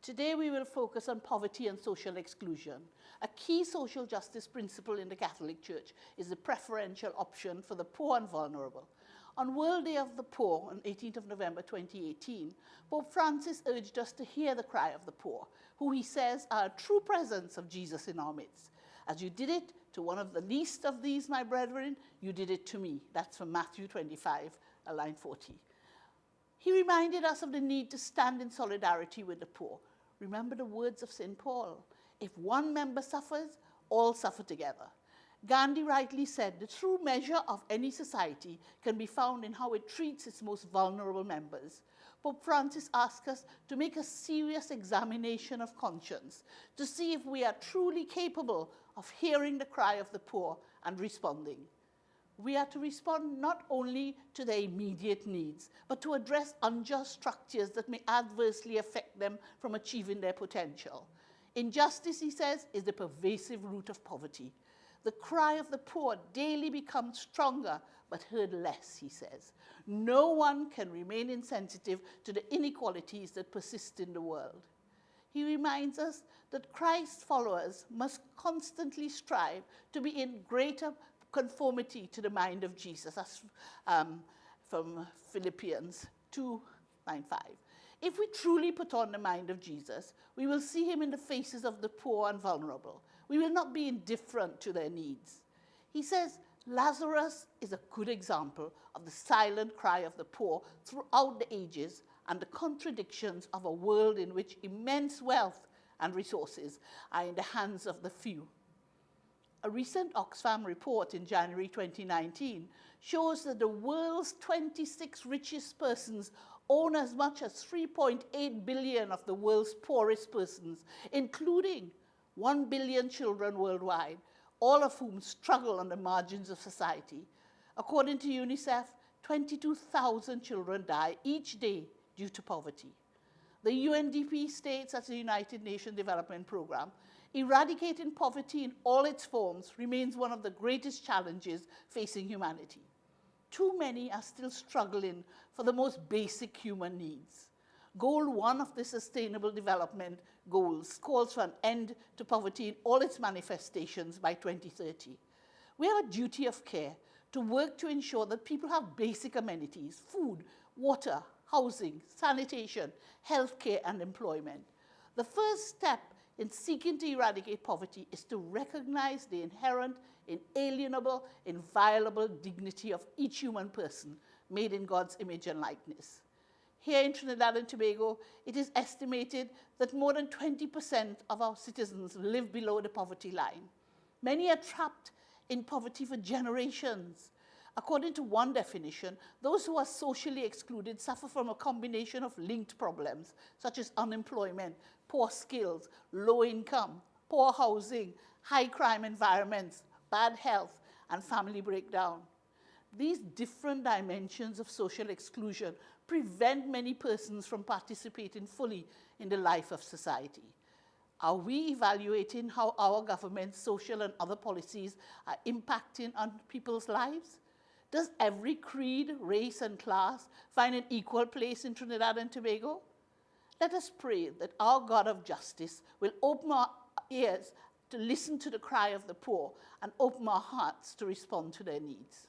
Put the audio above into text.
Today we will focus on poverty and social exclusion. A key social justice principle in the Catholic Church is the preferential option for the poor and vulnerable. On World Day of the Poor, on 18th of November 2018, Pope Francis urged us to hear the cry of the poor, who he says are a true presence of Jesus in our midst. As you did it to one of the least of these, my brethren, you did it to me. That's from Matthew 25, line 40. He reminded us of the need to stand in solidarity with the poor. Remember the words of St. Paul, if one member suffers, all suffer together. Gandhi rightly said, the true measure of any society can be found in how it treats its most vulnerable members. Pope Francis asks us to make a serious examination of conscience, to see if we are truly capable of hearing the cry of the poor and responding. We are to respond not only to their immediate needs, but to address unjust structures that may adversely affect them from achieving their potential. Injustice, he says, is the pervasive root of poverty. The cry of the poor daily becomes stronger, but heard less, he says. No one can remain insensitive to the inequalities that persist in the world. He reminds us that Christ's followers must constantly strive to be in greater conformity to the mind of Jesus. That's from Philippians 2:9-5. If we truly put on the mind of Jesus, we will see him in the faces of the poor and vulnerable. We will not be indifferent to their needs. He says Lazarus is a good example of the silent cry of the poor throughout the ages and the contradictions of a world in which immense wealth and resources are in the hands of the few. A recent Oxfam report in January 2019 shows that the world's 26 richest persons own as much as 3.8 billion of the world's poorest persons, including 1 billion children worldwide, all of whom struggle on the margins of society. According to UNICEF, 22,000 children die each day due to poverty. The UNDP states, as the United Nations Development Programme, eradicating poverty in all its forms remains one of the greatest challenges facing humanity. Too many are still struggling for the most basic human needs. Goal 1 of the Sustainable Development Goals calls for an end to poverty in all its manifestations by 2030. We have a duty of care to work to ensure that people have basic amenities, food, water, housing, sanitation, healthcare, and employment. The first step in seeking to eradicate poverty is to recognize the inherent, inalienable, inviolable dignity of each human person made in God's image and likeness. Here in Trinidad and Tobago, it is estimated that more than 20% of our citizens live below the poverty line. Many are trapped in poverty for generations. According to one definition, those who are socially excluded suffer from a combination of linked problems, such as unemployment, poor skills, low income, poor housing, high crime environments, bad health, and family breakdown. These different dimensions of social exclusion prevent many persons from participating fully in the life of society. Are we evaluating how our government's social and other policies are impacting on people's lives? Does every creed, race, and class find an equal place in Trinidad and Tobago? Let us pray that our God of justice will open our ears to listen to the cry of the poor and open our hearts to respond to their needs.